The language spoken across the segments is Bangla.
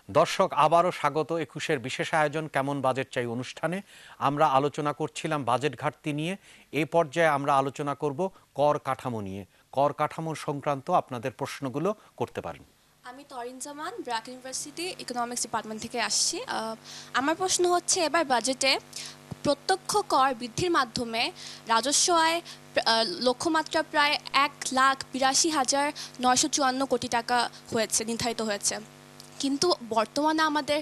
দর্শক, আবারও স্বাগত ২১-এর বিশেষ আয়োজন কেমন বাজেট চাই অনুষ্ঠানে। আমরা আলোচনা করছিলাম বাজেট ঘাটতি নিয়ে। এই পর্যায়ে আমরা আলোচনা করব কর কাঠামো নিয়ে। কর কাঠামো সংক্রান্ত আপনাদের প্রশ্নগুলো করতে পারেন। আমি তরিন জামান, ব্র্যাক ইউনিভার্সিটি ইকোনমিক্স ডিপার্টমেন্ট থেকে আসছি। আমার প্রশ্ন হচ্ছে, এবার বাজেটে প্রত্যক্ষ কর বৃদ্ধির মাধ্যমে রাজস্ব আয় লক্ষ্যমাত্রা প্রায় ১,৮২,৯৫৪ টাকা নির্ধারিত হয়েছে। কিন্তু বর্তমানে আমাদের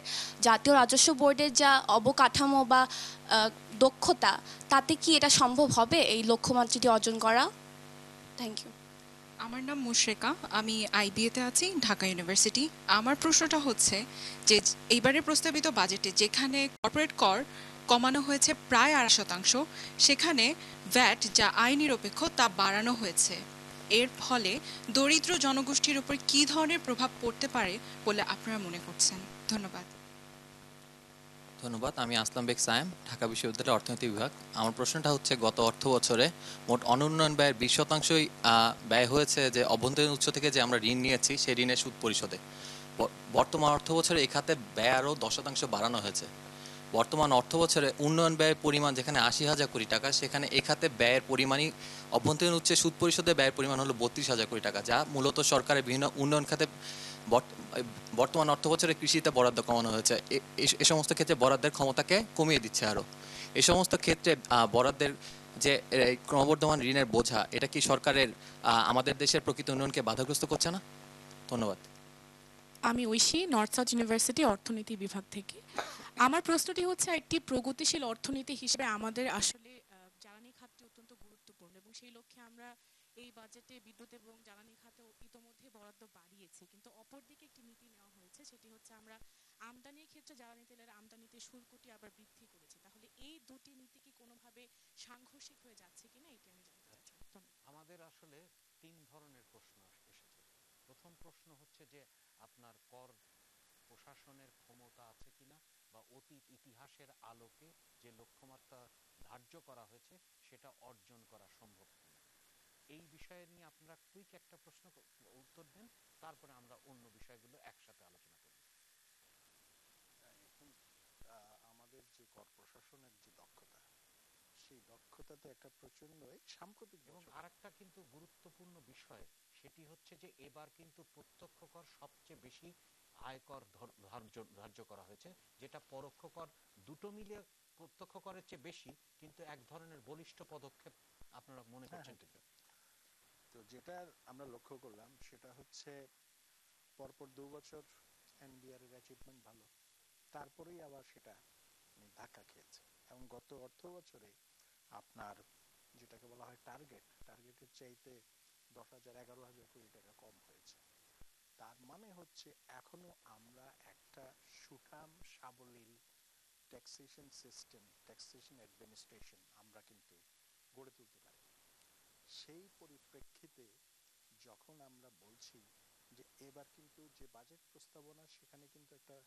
জাতীয় রাজস্ব বোর্ডের যা অবকাঠামো বা দক্ষতা, তাতে কি এটা সম্ভব হবে এই লক্ষ্যমাত্রাটি অর্জন করা? Thank you. আমার নাম মুশরেকা, আমি আইবিএতে আছি, ঢাকা ইউনিভার্সিটি। আমার প্রশ্নটা হচ্ছে যে এইবারের প্রস্তাবিত বাজেটে যেখানে কর্পোরেট কর কমানো হয়েছে প্রায় ৮%, সেখানে ভ্যাট যা আয় নিরপেক্ষ তা বাড়ানো হয়েছে। এর ফলে দরিদ্র জনগোষ্ঠীর উপর কী ধরনের প্রভাব পড়তে পারে বলে আপনারা মনে করছেন? ধন্যবাদ। ধন্যবাদ। আমি আসলাম বেগ সায়েম, ঢাকা বিশ্ববিদ্যালয়ের অর্থনীতি বিভাগ। আমার প্রশ্নটা হচ্ছে, গত অর্থ বছরে মোট অনুন্নয়ন ব্যয়ের ২০%ই ব্যয় হয়েছে যে অভ্যন্তরীণ উৎস থেকে যে আমরা ঋণ নিয়েছি সেই ঋণের সুদ পরিশোধে। বর্তমান অর্থ বছরে এই খাতে ব্যয় আরও ১০% বাড়ানো হয়েছে। বর্তমান অর্থ বছরে উন্নয়ন ব্যয়ের পরিমাণ যেখানে ৮০,০০০ কোটি টাকা, সেখানে এ খাতে ব্যয়ের পরিমাণই অভ্যন্তরীণ উৎসে সুদ পরিশোধে ব্যয়ের পরিমাণ হলো ৩২,০০০ কোটি টাকা, যা মূলত সরকারের বিভিন্ন উন্নয়ন খাতে বর্তমান অর্থ বছরে কৃষিতে বরাদ্দ কমানো হয়েছে। এ সমস্ত ক্ষেত্রে বরাদ্দের ক্ষমতাকে কমিয়ে দিচ্ছে আরও। এই সমস্ত ক্ষেত্রে বরাদ্দের যে ক্রমবর্ধমান ঋণের বোঝা, এটা কি সরকারের আমাদের দেশের প্রকৃত উন্নয়নকে বাধাগ্রস্ত করছে না? ধন্যবাদ। আমি ঐশী, নর্থ সাউথ ইউনিভার্সিটি অর্থনীতি বিভাগ থেকে। আমার প্রশ্নটি হচ্ছে, একটি প্রগতিশীল অর্থনীতি হিসেবে আমাদের আসলে জ্বালানি খাতটি অত্যন্ত গুরুত্বপূর্ণ, এবং সেই লক্ষ্যে আমরা এই বাজেটে বিদ্যুৎ এবং জ্বালানি খাতে ইতোমধ্যে বরাদ্দ বাড়িয়েছি। কিন্তু অপরদিকে একটি নীতি নেওয়া হয়েছে, সেটি হচ্ছে আমরা আমদানির ক্ষেত্রে জ্বালানি তেলের আমদানিতে শুল্কটি আবার বৃদ্ধি করেছি। তাহলে এই দুটি নীতি কি কোনোভাবে সাংঘর্ষিক হয়ে যাচ্ছে কিনা, এটি আমি জানতে চাচ্ছি। ধন্যবাদ। আমাদের আসলে তিন ধরনের প্রশ্ন এসেছে। প্রথম প্রশ্ন হচ্ছে যে আপনার কর প্রশাসনের ক্ষমতা আছে কিনা, বা অতীত ইতিহাসের আলোকে যে লক্ষ্যমাত্রা ধার্য করা হয়েছে সেটা অর্জন করা সম্ভব কিনা। এই বিষয়ে নিয়ে আপনারা কুইক একটা প্রশ্ন উত্তর দেন, তারপরে আমরা অন্য বিষয়গুলো একসাথে আলোচনা করব। এখন আমাদের যে কর প্রশাসনের যে দক্ষতা, সেই দক্ষতা তো একটা প্রচন্ড সাম্প্রতিক। এবং আরেকটা কিন্তু গুরুত্বপূর্ণ বিষয়, সেটি হচ্ছে যে এবার কিন্তু প্রত্যক্ষ কর সবচেয়ে বেশি আয়কর ধার্য করা হয়েছে, যেটা পরোক্ষ কর দুটো মিলিয়ে প্রত্যক্ষ করের চেয়ে বেশি, কিন্তু এক ধরনের বলিষ্ঠ পদক্ষেপ আপনারা মনে করছেন কিনা? তো যেটা আমরা লক্ষ্য করলাম সেটা হচ্ছে পরপর ২ বছর এনবিআর এর অ্যাচিভমেন্ট ভালো, তারপরেই আবার সেটা ধাক্কা খেয়েছে। এবং গত অর্থ বছরে আপনার যেটাকে বলা হয় টার্গেটের চাইতে ১০,০০০-১১,০০০ কোটি টাকা কম হয়েছে। তার মানে হচ্ছে এখনো আমরা একটা সুঠাম সাবলীল ট্যাক্সেশন সিস্টেম, ট্যাক্সেশন অ্যাডমিনিস্ট্রেশন আমরা কিন্তু গড়ে তুলতে পারি। সেই পরিপ্রেক্ষিতে যখন আমরা বলছি যে এবার কিন্তু যে বাজেট প্রস্তাবনা, সেখানে কিন্তু একটা,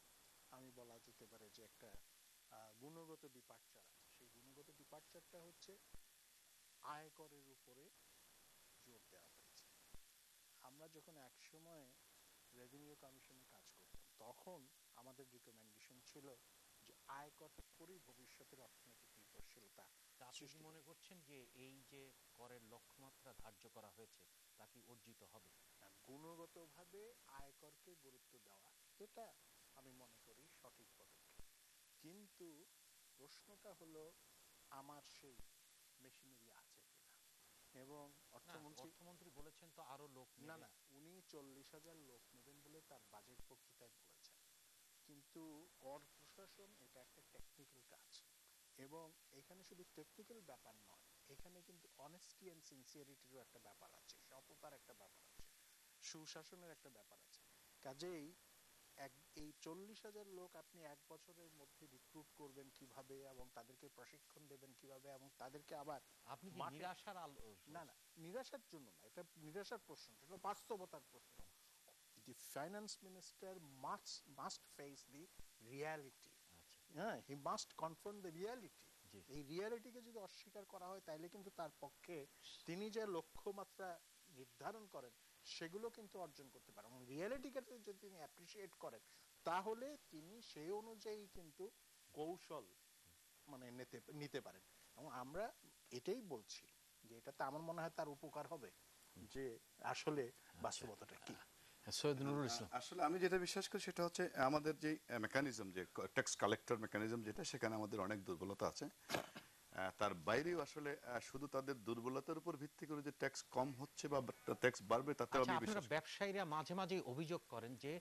আমি বলা যেতে পারে যে একটা গুণগত ডিপার্চার আছে। সেই গুণগত ডিপার্চারটা হচ্ছে আয়করের উপরে জোর দেওয়া হয়েছে। আমরা যখন এক সময় রেভিনিউ কমিশনে কাজ করতাম, তখন আমাদের রিকমেন্ডেশন ছিল যে আয়কর করেই ভবিষ্যতের অর্থনৈতিক নির্ভরশীলতা। আপনি কি মনে করছেন যে এই যে করের লক্ষ্যমাত্রা ধার্য করা হয়েছে তা কি অর্জিত হবে? গুণগতভাবে আয়করকে গুরুত্ব দেওয়া, এটা আমি মনে করি সঠিক পদক্ষেপ। কিন্তু প্রশ্নটা হলো আমার সেই মেশিনারি আছে কিনা। এবং অর্থমন্ত্রী বলেছেন তো আরো লোক না নেবেন। না, উনি ৪০,০০০ লোক নেবেন বলে তার বাজেট বক্তৃতায় বলেছেন। কিন্তু কর প্রশাসন এটা একটা টেকনিক্যাল কাজ, এবং এখানে শুধু টেকনিক্যাল ব্যাপার নয়, এখানে কিন্তু অনেস্টি এন্ড সিনসিয়ারিটিরও একটা ব্যাপার আছে, সততার একটা ব্যাপার আছে, সুশাসনের একটা ব্যাপার আছে। কাজেই এই ৪০,০০০ লোক আপনি এক বছরের মধ্যে রিক্রুট করবেন কিভাবে, এবং তাদেরকে প্রশিক্ষণ দেবেন কিভাবে, এবং তাদেরকে আবার আপনি কি নিরাশার না না, নিরাশার জন্য না, এটা নিরাশার প্রশ্ন, এটা বাস্তবতার প্রশ্ন। The finance minister must face the reality. হ্যাঁ, he must confront the reality. এই রিয়ালিটিকে যদি অস্বীকার করা হয়, তাহলে কিন্তু তার পক্ষে তিনি যে লক্ষ্যমাত্রা নির্ধারণ করেন সেগুলো কিন্তু অর্জন করতে পারেন। এবং রিয়ালিটিকে যদি তিনি অ্যাপ্রিসিয়েট করেন, তাহলে তিনি সেই অনুযায়ী কিন্তু কৌশল মানে নিতে পারেন। এবং আমরা এটাই বলছি যে এটাতে আমার মনে হয় তার উপকার হবে, যে আসলে বাস্তবতাটা কি। সৈয়দ নুরুল ইসলাম। আসলে আমি যেটা বিশ্বাস করি সেটা হচ্ছে আমাদের যে মেকানিজম, যে ট্যাক্স কালেক্টর মেকানিজম, যেটা সেখানে আমাদের অনেক দুর্বলতা আছে। তার বাইরেও আসলে শুধু তাদের দুর্বলতার উপর ভিত্তি করে যে ট্যাক্স কম হচ্ছে বা ট্যাক্স বাড়বে তাতে আচ্ছা, আমি আপনারা বিশ্বাস করি। ব্যবসায়ীরা মাঝে মাঝে অভিযোগ করেন যে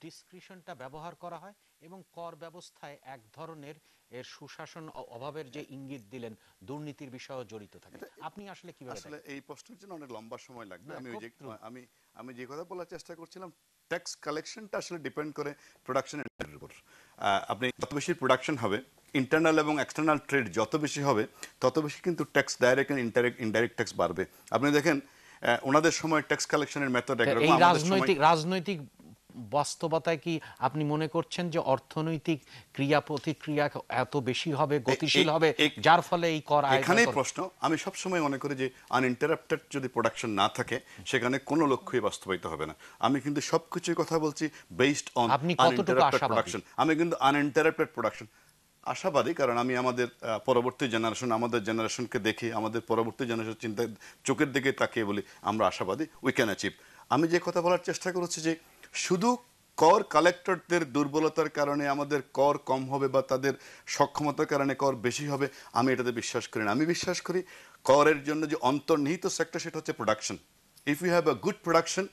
ডিসক্রিশনটা ব্যবহার করা হয় এবং কর ব্যবস্থায় এক ধরনের এর সুশাসন অভাবের যে ইঙ্গিত দিলেন, দুর্নীতির বিষয়ও জড়িত থাকে। আপনি আসলে কিভাবে আসলে দেখেন? এই প্রশ্নের জন্য অনেক লম্বা সময় লাগবে। না, আমি খুব ওই যে দ্রুত। আমি যে কথা বলার চেষ্টা করছিলাম, ট্যাক্স কালেকশনটা আসলে ডিপেন্ড করে প্রোডাকশনের উপর। আপনি যত বেশি প্রোডাকশন হবে, ইন্টারনাল এবং এক্সটার্নাল ট্রেড যত বেশি হবে, তত বেশি কিন্তু tax direct and indirect tax বাড়বে। আপনি দেখেন ওনাদের সময় ট্যাক্স কালেকশনের মেথড একরকম, এই আমাদের সময় রাজনৈতিক বাস্তবতায় কি আপনি মনে করছেন যে অর্থনৈতিক ক্রিয়া প্রতিক্রিয়া এত বেশি হবে, গতিশীল হবে, যার ফলে এই কর আয়? এখানেই প্রশ্ন। আমি সবসময় মনে করি যে আনইন্টারাপ্টেড যদি প্রোডাকশন না থাকে, সেখানে কোনো লক্ষ্যই বাস্তবায়িত হবে না। আমি কিন্তু সবকিছুর কথা বলছি বেসড অন আপনি কতটুকু আনইন্টারাপ্টেড আশাবাদী? প্রোডাকশন। আমি কিন্তু আনইন্টারাপ্টেড প্রোডাকশন আশাবাদী, কারণ আমি আমাদের পরবর্তী জেনারেশন, আমাদের জেনারেশনকে দেখি, আমাদের পরবর্তী জেনারেশন চিন্তা চোখের দিকে তাকিয়ে বলি আমরা আশাবাদী উই ক্যান অ্যাচিভ। আমি যে কথা বলার চেষ্টা করছি যে শুধু কর কালেক্টরদের দুর্বলতার কারণে আমাদের কর কম হবে বা তাদের সক্ষমতার কারণে কর বেশি হবে, আমি এটাতে বিশ্বাস করি না। আমি বিশ্বাস করি করের জন্য যে অন্তর্নিহিত সেক্টর, সেটা হচ্ছে production. If you have a good production,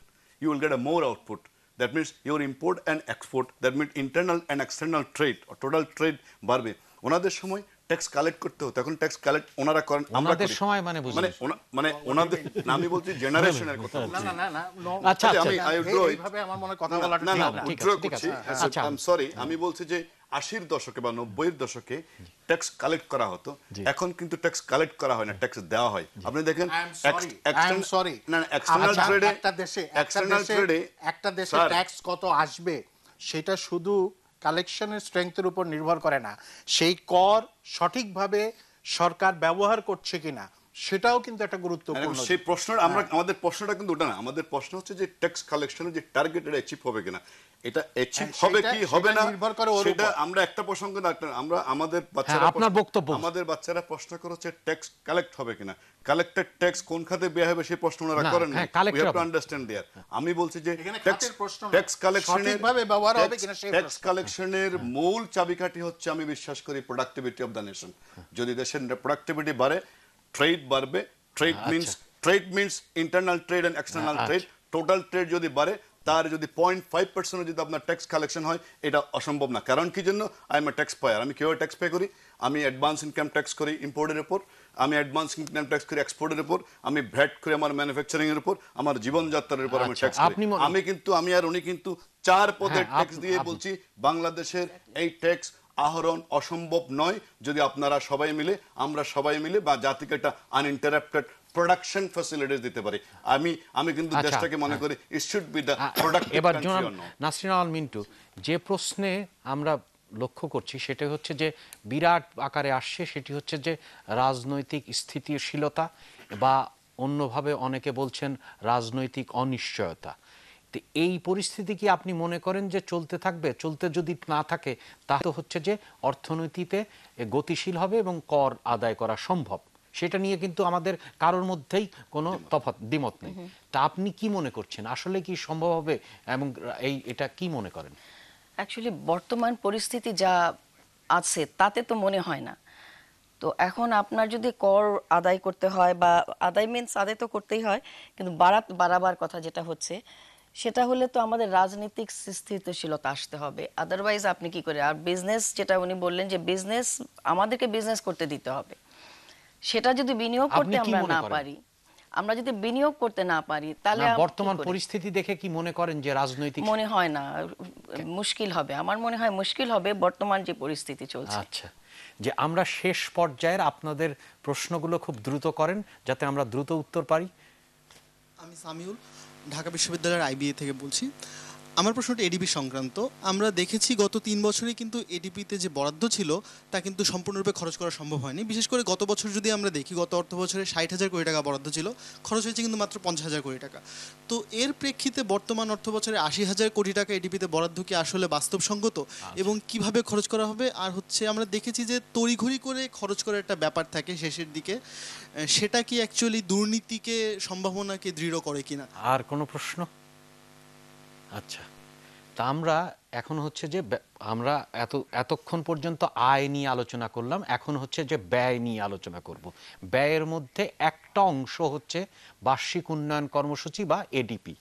you will get a more output. That means your import and export, that means internal and external trade or total trade বাড়বে। ওনাদের সময় ট্যাক্স কালেক্ট করতে হতো, এখন ট্যাক্স কালেক্ট ওনারা করেন, আমরা ওনাদের করি। সময় মানে বুঝলেন? মানে ওনাদের না, আমি বলছি জেনারেশনের কথা না বলছি। না না না আচ্ছা, আমি আচ্ছা। I withdraw it. এইভাবে আমার মনে হয় কথা না, বলাটা না, ঠিক না, না। ঠিক withdraw আছে, ঠিক করছি। আছে। আচ্ছা। I'm sorry, আমি বলছি যে 80-র দশকে বা 90-এর দশকে ট্যাক্স কালেক্ট করা হতো, এখন কিন্তু ট্যাক্স কালেক্ট করা হয় না, ট্যাক্স দেওয়া হয়। আপনি দেখেন I am sorry. না, এক্সটার্নাল আচ্ছা, ট্রেডে, একটা দেশে স্যার, ট্যাক্স কত আসবে সেটা শুধু কালেকশনের স্ট্রেংথের উপর নির্ভর করে না, সেই কর সঠিকভাবে সরকার ব্যবহার করছে কিনা সেটাও কিন্তু একটা গুরুত্বপূর্ণ। সেই প্রশ্ন আমাদের প্রশ্নটা কিন্তু ওটা না। আমাদের প্রশ্ন হচ্ছে যে ট্যাক্স কালেকশনের যে টার্গেট, এটা অ্যাচিভ হবে কিনা। এটা অ্যাচিভ হবে কি হবে না নির্ভর করে ওর সেটা উপর। আমরা একটা প্রসঙ্গ না, আমরা আমাদের আপনার বক্তব্য। আমাদের বাচ্চারা প্রশ্ন করছে ট্যাক্স কালেক্ট হবে কিনা। কালেক্টেড ট্যাক্স কোন খাতে ব্যয় হবে সেই প্রশ্ন ওনারা না, করেন না। হ্যাঁ, উই collected হ্যাভ টু হবে। আন্ডারস্ট্যান্ড দেয়ার। আমি বলছি যে এখানে ট্যাক্স খাতের প্রশ্ন না, ট্যাক্স কালেকশনের সঠিকভাবে ব্যবহার হবে কিনা সেই ট্যাক্স প্রশ্ন। কালেকশনের মূল চাবিকাঠি হচ্ছে, আমি বিশ্বাস করি, প্রোডাক্টিভিটি অফ দ্য নেশন। যদি দেশের প্রোডাক্টিভিটি বাড়ে, ট্রেড বাড়বে। Trade means internal trade and external trade. Total trade যদি বাড়ে, তার যদি 0.5% যদি আপনার ট্যাক্স কালেকশন হয়, এটা অসম্ভব না। কারণ কি জন্য? I M A tax payer. আমি কিভাবে ট্যাক্স পে করি? আমি অ্যাডভান্স ইনকাম ট্যাক্স করি ইম্পোর্টের উপর, আমি অ্যাডভান্স ইনকাম ট্যাক্স করি এক্সপোর্টের উপর, আমি ভ্যাট করি আমার ম্যানুফ্যাকচারিং এর উপর, আমার জীবনযাত্রার উপর আমি আচ্ছা, ট্যাক্স করি। আপনি আমি আর উনি কিন্তু 4 পদের হ্যাঁ, ট্যাক্স দিয়ে বলছি বাংলাদেশের এই ট্যাক্স আহরণ অসম্ভব নয় যদি আপনারা সবাই মিলে, আমরা সবাই মিলে বা জাতিকে একটা আনইন্টারাপ্টেড প্রোডাকশন ফ্যাসিলিটিস দিতে পারি। আমি কিন্তু আচ্ছা, দেশটাকে মনে করি it should be the productive এবার কান্ট্রি জনাব অর নট। নাসরিন আল মিন্টু, যে প্রশ্নে আমরা লক্ষ্য করছি সেটা হচ্ছে যে বিরাট আকারে আসছে, সেটি হচ্ছে যে রাজনৈতিক স্থিতিশীলতা বা অন্যভাবে অনেকে বলছেন রাজনৈতিক অনিশ্চয়তা। তো এই পরিস্থিতি কি আপনি মনে করেন যে চলতে থাকবে? চলতে যদি না থাকে তাহলে হচ্ছে যে অর্থনীতিতে গতিশীল হবে এবং কর আদায় করা সম্ভব। সেটা নিয়ে কিন্তু আমাদের কারোর মধ্যেই কোনো দ্বিমত নেই। তা আপনি কি মনে করছেন, আসলে কি সম্ভব হবে এবং এটা কি মনে করেন? অ্যাকচুয়ালি বর্তমান পরিস্থিতি যা আছে তাতে তো মনে হয় না। তো এখন আপনার যদি কর আদায় করতে হয় বা আদায় মিনস আদায় তো করতেই হয়, কিন্তু বাড়াবার কথা যেটা হচ্ছে সেটা হলে তো আমাদের রাজনৈতিক স্থিতিশীলতা আসতে হবে। আদারওয়াইজ আপনি কি করে, আর বিজনেস যেটা উনি বললেন যে বিজনেস আমাদেরকে বিজনেস করতে দিতে হবে, সেটা যদি বিনিয়োগ করতে আমরা না পারি, আমরা যদি বিনিয়োগ করতে না পারি তাহলে বর্তমান পরিস্থিতি দেখে কি মনে করেন যে রাজনৈতিক? মনে হয় না, মুশকিল হবে। আমার মনে হয় মুশকিল হবে বর্তমান যে পরিস্থিতি চলছে। আচ্ছা, যে আমরা শেষ পর্যায়ের আপনাদের প্রশ্নগুলো খুব দ্রুত করেন যাতে আমরা দ্রুত উত্তর পারি। আমি সামিউল, ঢাকা বিশ্ববিদ্যালয়ের আইবিএ থেকে বলছি। আমার প্রশ্নটি এডিপি সংক্রান্ত। আমরা দেখেছি গত 3 বছরে কিন্তু এডিপিতে যে বরাদ্দ ছিল তা কিন্তু সম্পূর্ণরূপে খরচ করা সম্ভব হয়নি। বিশেষ করে গত বছর যদি আমরা দেখি, গত অর্থ বছরে 60,000 কোটি টাকা বরাদ্দ ছিল, খরচ হয়েছে কিন্তু মাত্র 50,000 কোটি টাকা। তো এর প্রেক্ষিতে বর্তমান অর্থ বছরে 80,000 কোটি টাকা এডিপিতে বরাদ্দ কি আসলে বাস্তবসঙ্গত এবং কিভাবে খরচ করা হবে? আর হচ্ছে আমরা দেখেছি যে তড়িঘড়ি করে খরচ করার একটা ব্যাপার থাকে শেষের দিকে, সেটা কি অ্যাকচুয়ালি দুর্নীতিকে সম্ভাবনাকে দৃঢ় করে কিনা? আর কোনো প্রশ্ন? আচ্ছা, তা আমরা এখন হচ্ছে যে আমরা এতক্ষণ পর্যন্ত আয় নিয়ে আলোচনা করলাম, এখন হচ্ছে যে ব্যয় নিয়ে আলোচনা করব। ব্যয়ের মধ্যে একটা অংশ হচ্ছে বার্ষিক উন্নয়ন কর্মসূচি বা এডিপি।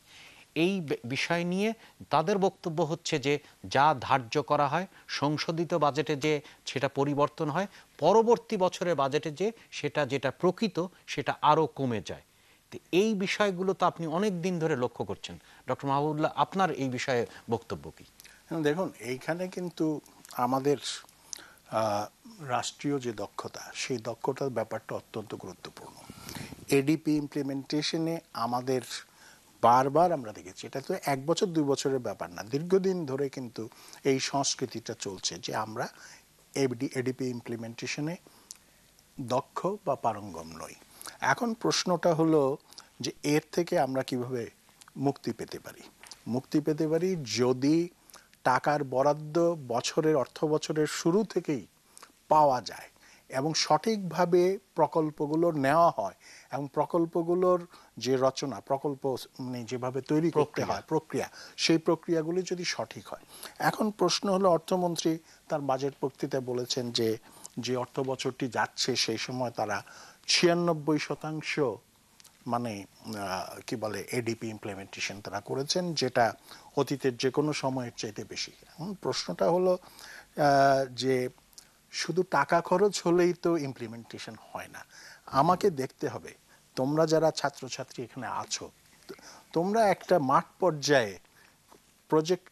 এই বিষয় নিয়ে তাদের বক্তব্য হচ্ছে যে যা ধার্য করা হয় সংশোধিত বাজেটে যে সেটা পরিবর্তন হয়, পরবর্তী বছরের বাজেটে যে সেটা যেটা প্রকৃত সেটা আরও কমে যায়। এই বিষয়গুলো তো আপনি অনেক দিন ধরে লক্ষ্য করছেন। ডক্টর মাহবুবুল্লাহ, আপনার এই বিষয়ে বক্তব্য কি? দেখুন, এইখানে কিন্তু আমাদের রাষ্ট্রীয় যে দক্ষতা, সেই দক্ষতার ব্যাপারটা অত্যন্ত গুরুত্বপূর্ণ। এডিপি ইমপ্লিমেন্টেশনে আমাদের বারবার আমরা দেখেছি, এটা তো 1 বছর 2 বছরের ব্যাপার না, দীর্ঘদিন ধরে কিন্তু এই সংস্কৃতিটা চলছে যে আমরা এডিপি ইমপ্লিমেন্টেশনে দক্ষ বা পারঙ্গম নই। এখন প্রশ্নটা হলো যে এর থেকে আমরা কিভাবে মুক্তি পেতে পারি। মুক্তি পেতে পারি যদি টাকার বরাদ্দ বছরের অর্থ বছরের শুরু থেকেই পাওয়া যায় এবং সঠিকভাবে প্রকল্পগুলো নেওয়া হয় এবং প্রকল্পগুলোর যে রচনা, প্রকল্প মানে যেভাবে তৈরি করতে হয় প্রক্রিয়া, সেই প্রক্রিয়াগুলি যদি সঠিক হয়। এখন প্রশ্ন হলো, অর্থমন্ত্রী তার বাজেট বক্তৃতায় বলেছেন যে যে অর্থ বছরটি যাচ্ছে সেই সময় তারা 96% মানে কি বলে এডিপি ইমপ্লিমেন্টেশন তারা করেছেন, যেটা অতীতের যে কোনো সময়ের চাইতে বেশি। এখন প্রশ্নটা হলো যে শুধু টাকা খরচ হলেই তো ইমপ্লিমেন্টেশন হয় না। আমাকে দেখতে হবে, তোমরা যারা ছাত্রছাত্রী এখানে আছো, তোমরা একটা মাঠ পর্যায়ে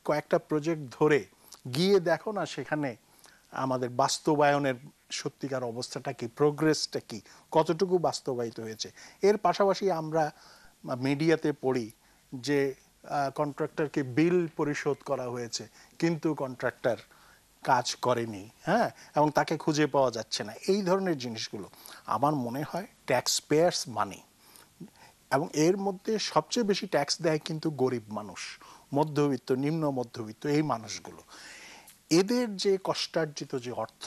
কয়েকটা প্রজেক্ট ধরে গিয়ে দেখো না সেখানে আমাদের বাস্তবায়নের সত্যিকার অবস্থাটা কি, প্রোগ্রেসটা কি, কতটুকু বাস্তবায়িত হয়েছে। এর পাশাপাশি আমরা মিডিয়াতে পড়ি যে কন্ট্রাক্টরকে বিল পরিশোধ করা হয়েছে কিন্তু কন্ট্রাক্টর কাজ করেনি, হ্যাঁ, এবং তাকে খুঁজে পাওয়া যাচ্ছে না। এই ধরনের জিনিসগুলো আমার মনে হয় ট্যাক্স পেয়ার্স মানি, এবং এর মধ্যে সবচেয়ে বেশি ট্যাক্স দেয় কিন্তু গরিব মানুষ, মধ্যবিত্ত, নিম্ন মধ্যবিত্ত, এই মানুষগুলো। এদের যে কষ্টার্জিত যে অর্থ,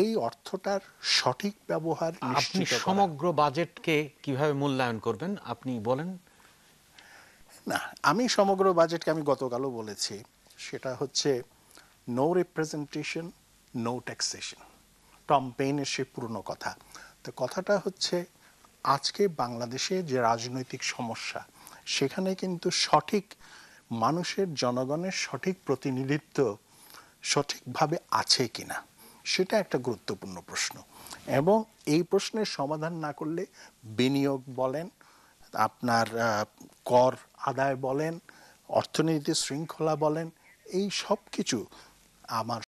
এই অর্থটার সঠিক ব্যবহার আপনি নিশ্চিত করা। সমগ্র বাজেটকে কিভাবে মূল্যায়ন করবেন আপনি বলেন। না, আমি সমগ্র বাজেটকে আমি গতকালও বলেছি, সেটা হচ্ছে no representation, no taxation. Tom পেইনের সে পুরনো কথা। তো কথাটা হচ্ছে আজকে বাংলাদেশে যে রাজনৈতিক সমস্যা, সেখানে কিন্তু সঠিক মানুষের, জনগণের সঠিক প্রতিনিধিত্ব সঠিকভাবে আছে কিনা সেটা একটা গুরুত্বপূর্ণ প্রশ্ন। এবং এই প্রশ্নের সমাধান না করলে বিনিয়োগ বলেন, আপনার কর আদায় বলেন, অর্থনীতি শৃঙ্খলা বলেন, এই সব কিছু আমার